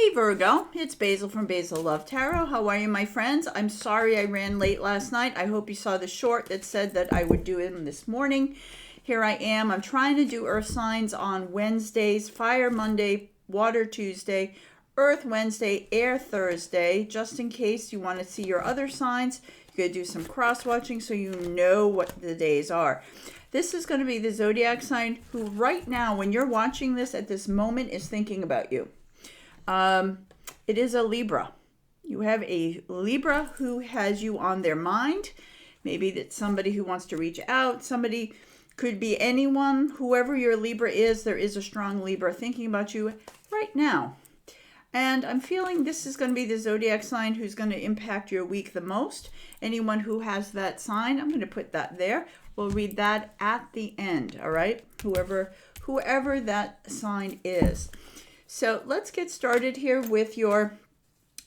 Hey Virgo, it's Basil from Basil Love Tarot. How are you, my friends? I'm sorry I ran late last night. I hope you saw the short that said that I would do it this morning. Here I am. I'm trying to do earth signs on Wednesdays, fire Monday, water Tuesday, earth Wednesday, air Thursday, just in case you want to see your other signs. You could do some cross watching so you know what the days are. This is going to be the zodiac sign who right now, when you're watching this at this moment, is thinking about you. It is a Libra. You have a Libra who has you on their mind. Maybe that's somebody who wants to reach out. Somebody could be anyone. Whoever your Libra is, there is a strong Libra thinking about you right now. And I'm feeling this is going to be the zodiac sign who's going to impact your week the most. Anyone who has that sign, I'm going to put that there. We'll read that at the end, all right? Whoever that sign is. So let's get started here with your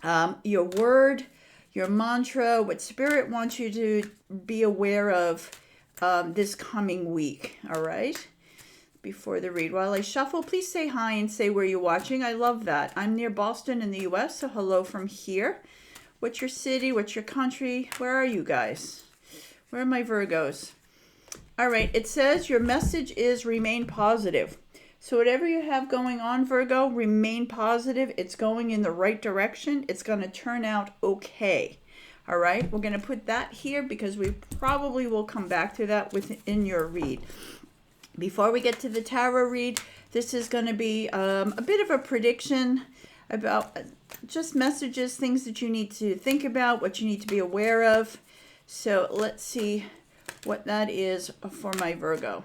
word, your mantra, what Spirit wants you to be aware of this coming week, all right? Before the read. While I shuffle, please say hi and say where you're watching. I love that. I'm near Boston in the U.S., so hello from here. What's your city? What's your country? Where are you guys? Where are my Virgos? All right, it says your message is remain positive. So whatever you have going on, Virgo, remain positive. It's going in the right direction. It's going to turn out okay. All right, we're going to put that here because we probably will come back to that within your read. Before we get to the tarot read, this is going to be a bit of a prediction about just messages, things that you need to think about, what you need to be aware of. So let's see what that is for my Virgo.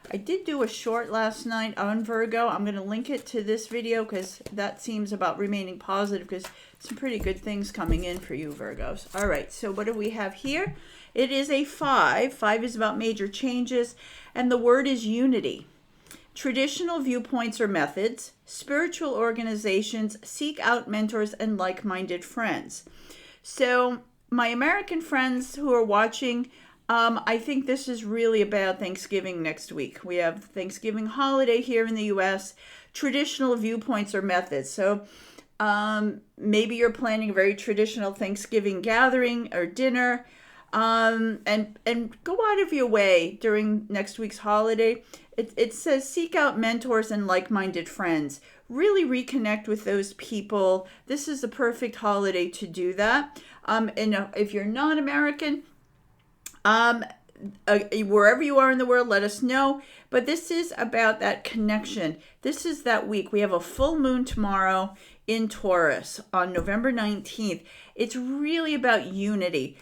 I did do a short last night on Virgo. I'm going to link it to this video because that seems about remaining positive because some pretty good things coming in for you, Virgos. All right, so what do we have here? It is a 5. 5 is about major changes, and the word is unity. Traditional viewpoints or methods, spiritual organizations, seek out mentors and like-minded friends. So my American friends who are watching, I think this is really about Thanksgiving next week. We have Thanksgiving holiday here in the U.S., traditional viewpoints or methods. So maybe you're planning a very traditional Thanksgiving gathering or dinner, and go out of your way during next week's holiday. It says seek out mentors and like-minded friends. Really reconnect with those people. This is the perfect holiday to do that. And if you're not American, wherever you are in the world, let us know. But this is about that connection. This is that week. We have a full moon tomorrow in Taurus on November 19th. It's really about unity.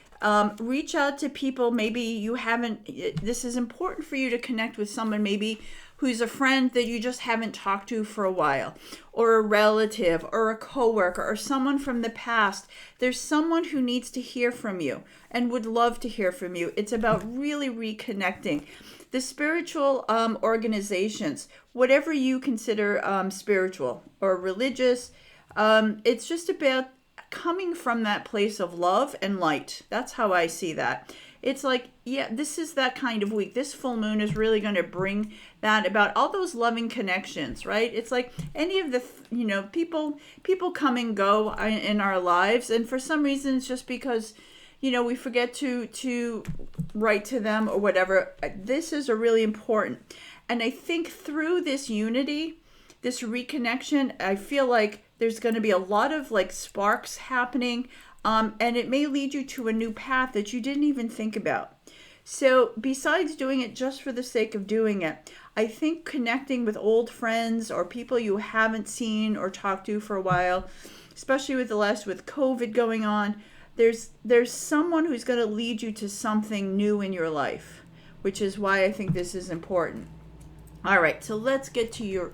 Reach out to people. Maybe you haven't, this is important for you to connect with someone maybe who's a friend that you just haven't talked to for a while, or a relative, or a coworker, or someone from the past. There's someone who needs to hear from you and would love to hear from you. It's about really reconnecting. The spiritual organizations, whatever you consider spiritual or religious, it's just about coming from that place of love and light. That's how I see that. It's like, yeah, this is that kind of week. This full moon is really going to bring that about, all those loving connections, right? It's like any of the, people come and go in our lives. And for some reason, it's just because, we forget to write to them or whatever. This is a really important. And I think through this unity, this reconnection, I feel like there's going to be a lot of like sparks happening. And it may lead you to a new path that you didn't even think about. So besides doing it just for the sake of doing it, I think connecting with old friends or people you haven't seen or talked to for a while, especially with COVID going on, there's someone who's going to lead you to something new in your life, which is why I think this is important. All right, so let's get to your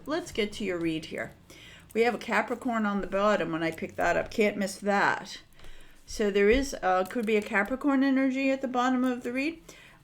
read here. We have a Capricorn on the bottom when I picked that up. Can't miss that. So there is, could be a Capricorn energy at the bottom of the read.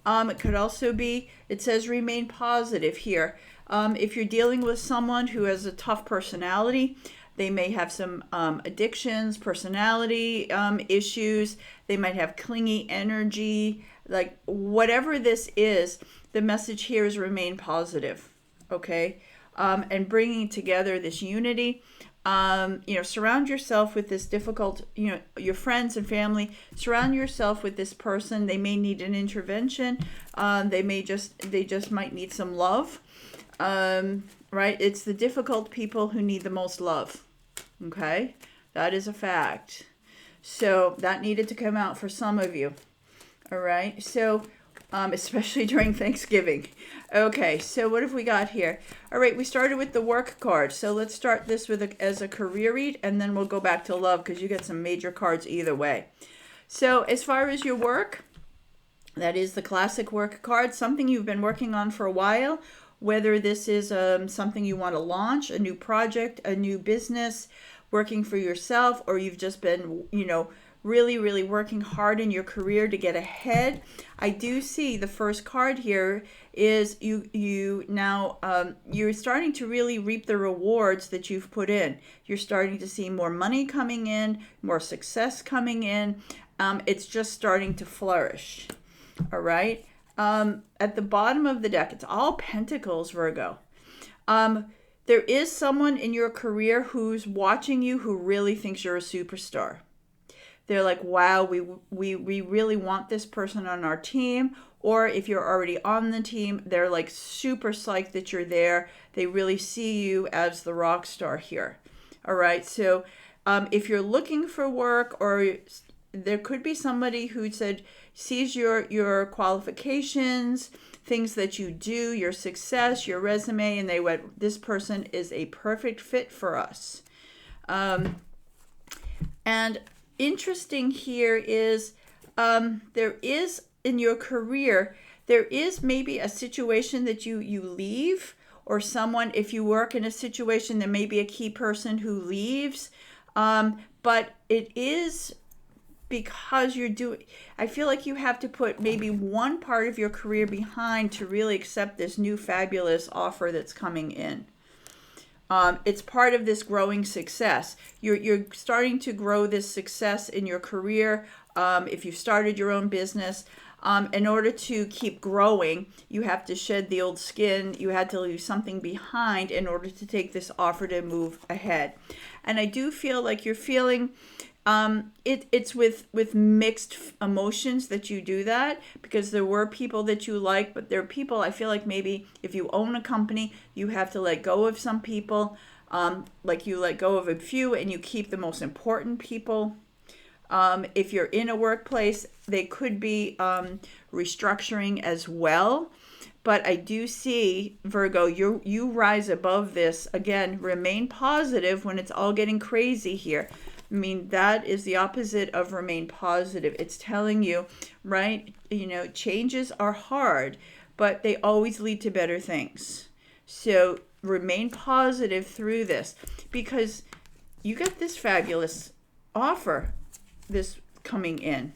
It could also be, it says remain positive here. If you're dealing with someone who has a tough personality, they may have some addictions, personality issues. They might have clingy energy. Like whatever this is, the message here is remain positive. Okay. and bringing together this unity. Surround yourself with this difficult, your friends and family, surround yourself with this person. They may need an intervention. They just might need some love. Right? It's the difficult people who need the most love. Okay? That is a fact. So that needed to come out for some of you. All right? So, especially during Thanksgiving. Okay, so what have we got here? All right, we started with the work card. So let's start this as a career read, and then we'll go back to love because you get some major cards either way. So as far as your work, that is the classic work card, something you've been working on for a while, whether this is something you want to launch, a new project, a new business, working for yourself, or you've just been, really, really working hard in your career to get ahead. I do see the first card here is you're starting to really reap the rewards that you've put in. You're starting to see more money coming in, more success coming in. It's just starting to flourish. All right. At the bottom of the deck, it's all pentacles, Virgo. There is someone in your career who's watching you who really thinks you're a superstar. They're like, wow, we really want this person on our team. Or if you're already on the team, they're like super psyched that you're there. They really see you as the rock star here. All right. So if you're looking for work, or there could be somebody who sees your qualifications, things that you do, your success, your resume, and they went, this person is a perfect fit for us. And interesting here is there is in your career, there is maybe a situation that you leave, or someone, if you work in a situation, there may be a key person who leaves, but it is because I feel like you have to put maybe one part of your career behind to really accept this new fabulous offer that's coming in. It's part of this growing success. You're starting to grow this success in your career. If you've started your own business, in order to keep growing, you have to shed the old skin. You had to leave something behind in order to take this offer to move ahead. And I do feel like you're feeling it's with mixed emotions that you do that, because there were people that you like, but there are people, I feel like maybe if you own a company, you have to let go of some people, like you let go of a few and you keep the most important people. If you're in a workplace, they could be restructuring as well. But I do see, Virgo, you rise above this. Again, remain positive when it's all getting crazy here. I mean, that is the opposite of remain positive. It's telling you, right, changes are hard, but they always lead to better things. So remain positive through this, because you got this fabulous offer, this coming in.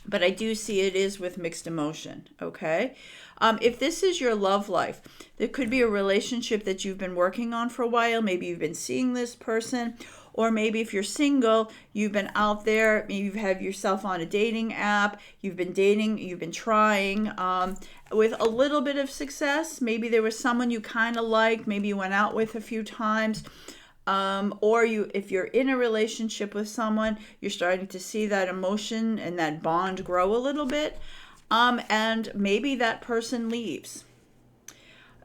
But I do see it is with mixed emotion, okay? If this is your love life, there could be a relationship that you've been working on for a while. Maybe you've been seeing this person, or maybe if you're single, you've been out there, maybe you have yourself on a dating app, you've been dating, you've been trying with a little bit of success. Maybe there was someone you kind of liked, maybe you went out with a few times. Or if you're in a relationship with someone, you're starting to see that emotion and that bond grow a little bit. And maybe that person leaves.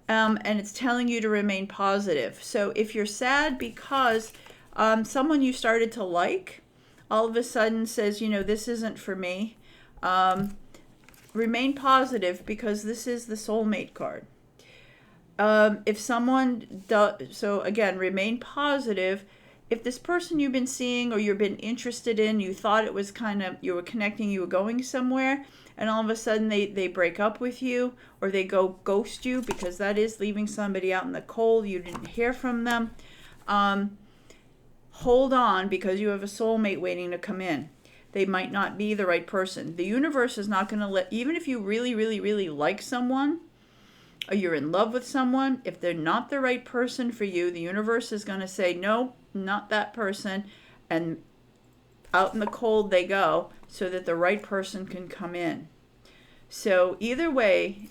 And it's telling you to remain positive. So if you're sad because someone you started to like all of a sudden says, this isn't for me, remain positive, because this is the soulmate card. If someone does, so again, remain positive. If this person you've been seeing or you've been interested in, you thought it was you were connecting, you were going somewhere, and all of a sudden they break up with you, or they go ghost you, because that is leaving somebody out in the cold. You didn't hear from them. Hold on, because you have a soulmate waiting to come in. They might not be the right person. The universe is not going to even if you really, really, really like someone, or you're in love with someone, if they're not the right person for you, the universe is going to say, no, not that person, and out in the cold they go, so that the right person can come in. So either way,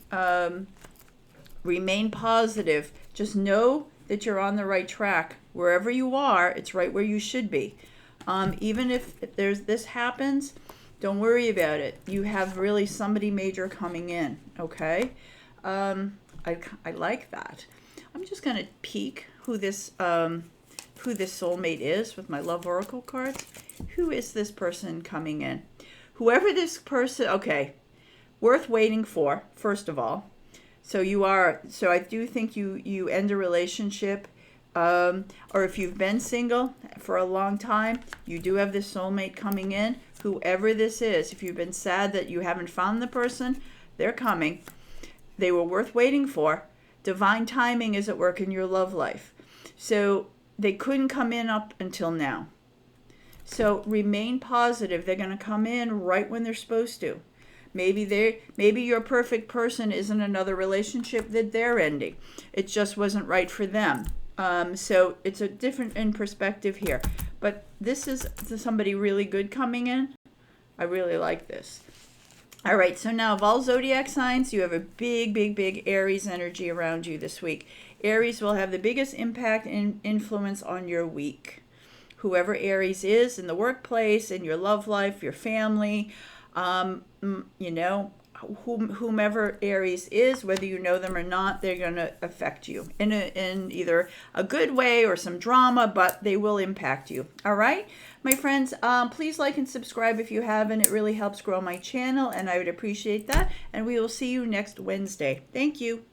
remain positive. Just know that you're on the right track. Wherever you are, it's right where you should be. Even if this happens, don't worry about it. You have really somebody major coming in, okay? I like that. I'm just going to peek who this soulmate is with my love oracle cards. Who is this person coming in? Whoever this person, okay, worth waiting for, first of all. So I do think you end a relationship, or if you've been single for a long time, you do have this soulmate coming in. Whoever this is, if you've been sad that you haven't found the person, they're coming. They were worth waiting for. Divine timing is at work in your love life. So they couldn't come in up until now. So remain positive. They're going to come in right when they're supposed to. Maybe your perfect person is in another relationship that they're ending. It just wasn't right for them. So it's a different in perspective here. But this is somebody really good coming in. I really like this. All right, so now of all zodiac signs, you have a big, big, big Aries energy around you this week. Aries will have the biggest impact and influence on your week. Whoever Aries is in the workplace, in your love life, your family, whomever Aries is, whether you know them or not, they're going to affect you in either a good way or some drama, but they will impact you. All right, my friends, please like and subscribe if you haven't. It really helps grow my channel, and I would appreciate that. And we will see you next Wednesday. Thank you.